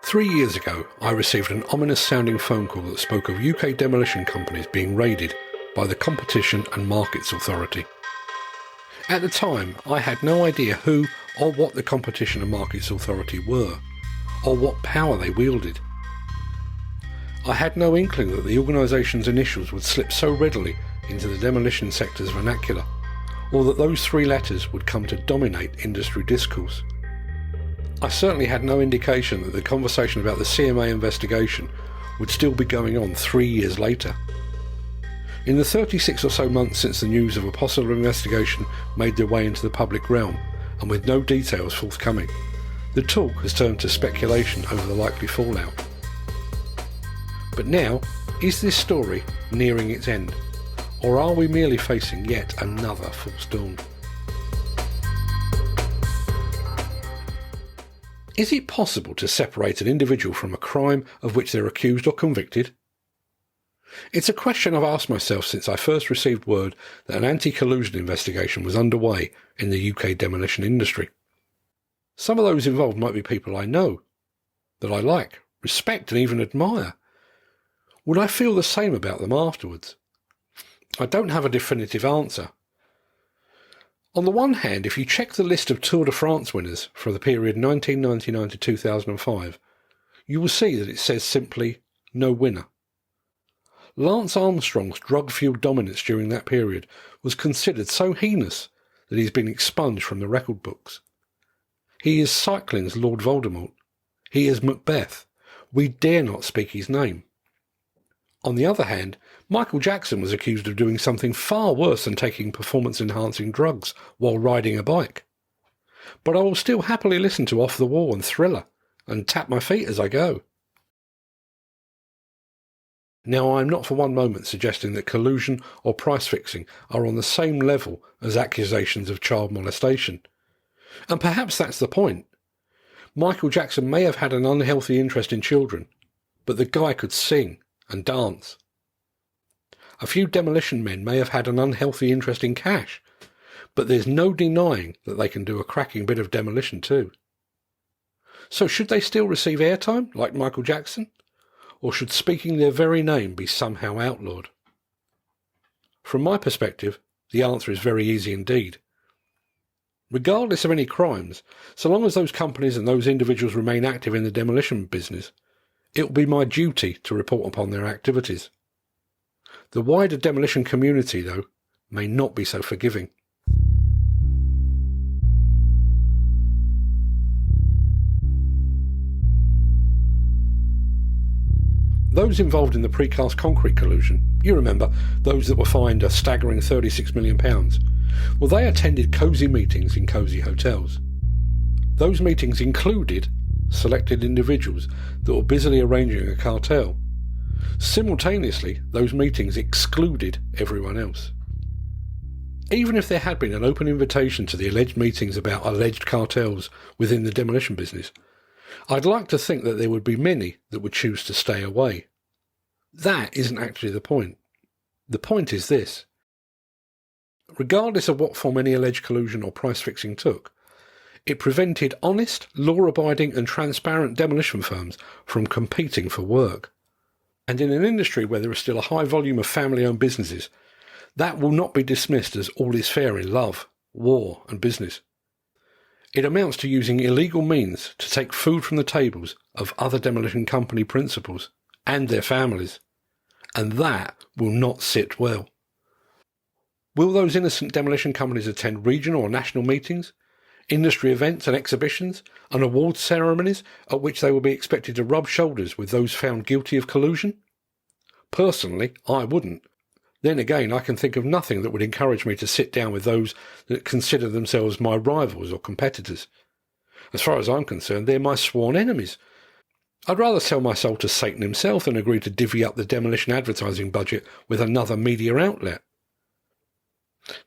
3 years ago, I received an ominous-sounding phone call that spoke of UK demolition companies being raided by the Competition and Markets Authority. At the time, I had no idea who or what the Competition and Markets Authority were, or what power they wielded. I had no inkling that the organisation's initials would slip so readily into the demolition sector's vernacular, or that those 3 letters would come to dominate industry discourse. I certainly had no indication that the conversation about the CMA investigation would still be going on 3 years later. In the 36 or so months since the news of a possible investigation made their way into the public realm, and with no details forthcoming, the talk has turned to speculation over the likely fallout. But now, is this story nearing its end, or are we merely facing yet another false dawn? Is it possible to separate an individual from a crime of which they're accused or convicted? It's a question I've asked myself since I first received word that an anti-collusion investigation was underway in the UK demolition industry. Some of those involved might be people I know, that I like, respect and even admire. Would I feel the same about them afterwards? I don't have a definitive answer. On the one hand, if you check the list of Tour de France winners for the period 1999 to 2005, you will see that it says simply, no winner. Lance Armstrong's drug-fueled dominance during that period was considered so heinous that he's been expunged from the record books. He is cycling's Lord Voldemort. He is Macbeth. We dare not speak his name. On the other hand, Michael Jackson was accused of doing something far worse than taking performance-enhancing drugs while riding a bike. But I will still happily listen to Off the Wall and Thriller, and tap my feet as I go. Now, I am not for one moment suggesting that collusion or price-fixing are on the same level as accusations of child molestation. And perhaps that's the point. Michael Jackson may have had an unhealthy interest in children, but the guy could sing and dance. A few demolition men may have had an unhealthy interest in cash, but there's no denying that they can do a cracking bit of demolition too. So should they still receive airtime, like Michael Jackson? Or should speaking their very name be somehow outlawed? From my perspective, the answer is very easy indeed. Regardless of any crimes, so long as those companies and those individuals remain active in the demolition business, it will be my duty to report upon their activities. The wider demolition community, though, may not be so forgiving. Those involved in the precast concrete collusion, you remember, those that were fined a staggering £36 million, well, they attended cosy meetings in cosy hotels. Those meetings included selected individuals that were busily arranging a cartel. Simultaneously, those meetings excluded everyone else. Even if there had been an open invitation to the alleged meetings about alleged cartels within the demolition business, I'd like to think that there would be many that would choose to stay away. That isn't actually the point. The point is this. Regardless of what form any alleged collusion or price-fixing took, it prevented honest, law-abiding and transparent demolition firms from competing for work. And in an industry where there is still a high volume of family-owned businesses, that will not be dismissed as all is fair in love, war and business. It amounts to using illegal means to take food from the tables of other demolition company principals and their families, and that will not sit well. Will those innocent demolition companies attend regional or national meetings, industry events and exhibitions, and awards ceremonies at which they will be expected to rub shoulders with those found guilty of collusion? Personally, I wouldn't. Then again, I can think of nothing that would encourage me to sit down with those that consider themselves my rivals or competitors. As far as I'm concerned, they're my sworn enemies. I'd rather sell my soul to Satan himself than agree to divvy up the demolition advertising budget with another media outlet.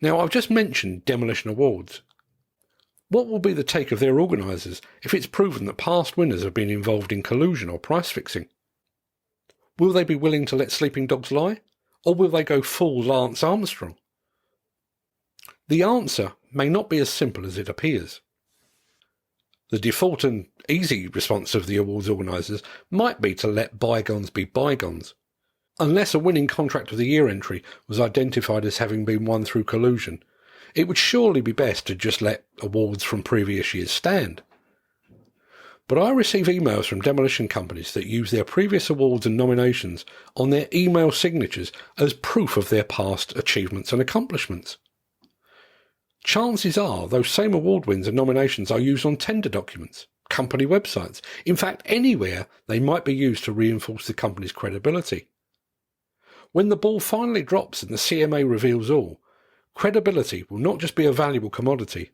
Now, I've just mentioned demolition awards. What will be the take of their organisers if it's proven that past winners have been involved in collusion or price-fixing? Will they be willing to let sleeping dogs lie? Or will they go full Lance Armstrong? The answer may not be as simple as it appears. The default and easy response of the awards organisers might be to let bygones be bygones. Unless a winning contract of the year entry was identified as having been won through collusion, it would surely be best to just let awards from previous years stand. But I receive emails from demolition companies that use their previous awards and nominations on their email signatures as proof of their past achievements and accomplishments. Chances are those same award wins and nominations are used on tender documents, company websites, in fact anywhere they might be used to reinforce the company's credibility. When the ball finally drops and the CMA reveals all, credibility will not just be a valuable commodity,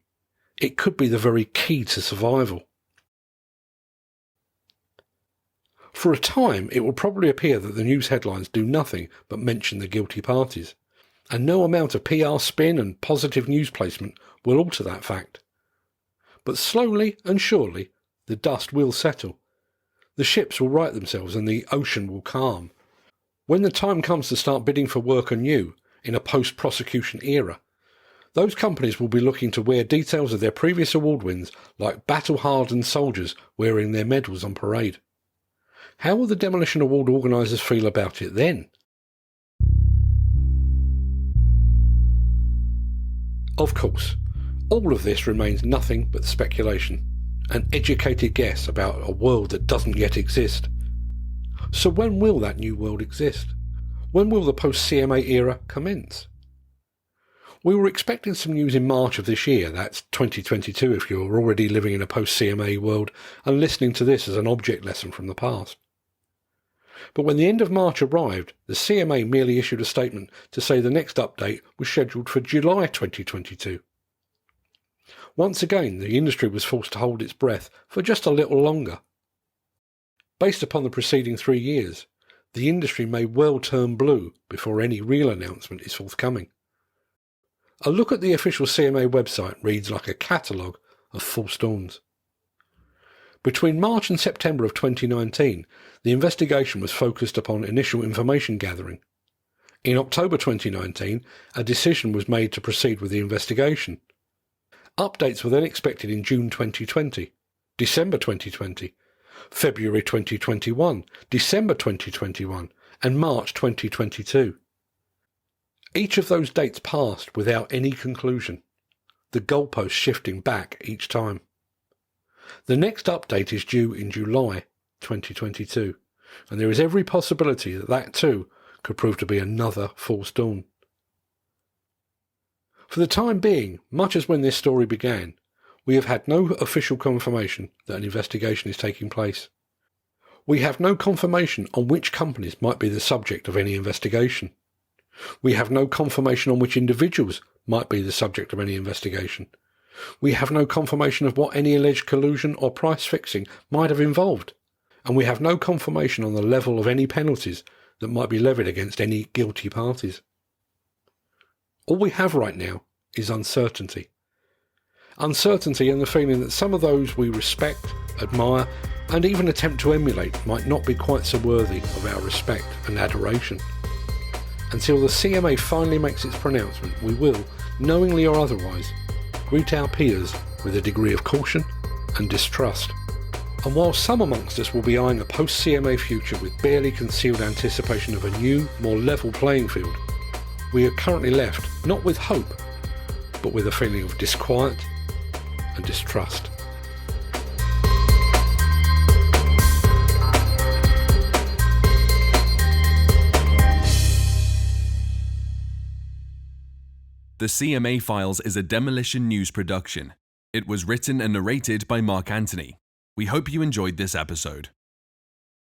it could be the very key to survival. For a time, it will probably appear that the news headlines do nothing but mention the guilty parties, and no amount of PR spin and positive news placement will alter that fact. But slowly and surely, the dust will settle. The ships will right themselves and the ocean will calm. When the time comes to start bidding for work anew, in a post-prosecution era, those companies will be looking to wear details of their previous award wins like battle-hardened soldiers wearing their medals on parade. How will the Demolition Award organisers feel about it then? Of course, all of this remains nothing but speculation, an educated guess about a world that doesn't yet exist. So when will that new world exist? When will the post-CMA era commence? We were expecting some news in March of this year, that's 2022 if you're already living in a post-CMA world and listening to this as an object lesson from the past. But when the end of March arrived, the CMA merely issued a statement to say the next update was scheduled for July 2022. Once again, the industry was forced to hold its breath for just a little longer. Based upon the preceding 3 years, the industry may well turn blue before any real announcement is forthcoming. A look at the official CMA website reads like a catalogue of false dawns. Between March and September of 2019, the investigation was focused upon initial information gathering. In October 2019, a decision was made to proceed with the investigation. Updates were then expected in June 2020, December 2020, February 2021, December 2021, and March 2022. Each of those dates passed without any conclusion, the goalposts shifting back each time. The next update is due in July 2022, and there is every possibility that that too could prove to be another false dawn. For the time being, much as when this story began, we have had no official confirmation that an investigation is taking place. We have no confirmation on which companies might be the subject of any investigation. We have no confirmation on which individuals might be the subject of any investigation. We have no confirmation of what any alleged collusion or price fixing might have involved. And we have no confirmation on the level of any penalties that might be levied against any guilty parties. All we have right now is uncertainty. Uncertainty and the feeling that some of those we respect, admire, and even attempt to emulate might not be quite so worthy of our respect and adoration. Until the CMA finally makes its pronouncement, we will, knowingly or otherwise, greet our peers with a degree of caution and distrust. And while some amongst us will be eyeing a post-CMA future with barely concealed anticipation of a new, more level playing field, we are currently left not with hope, but with a feeling of disquiet and distrust. The CMA Files is a Demolition News production. It was written and narrated by Mark Anthony. We hope you enjoyed this episode.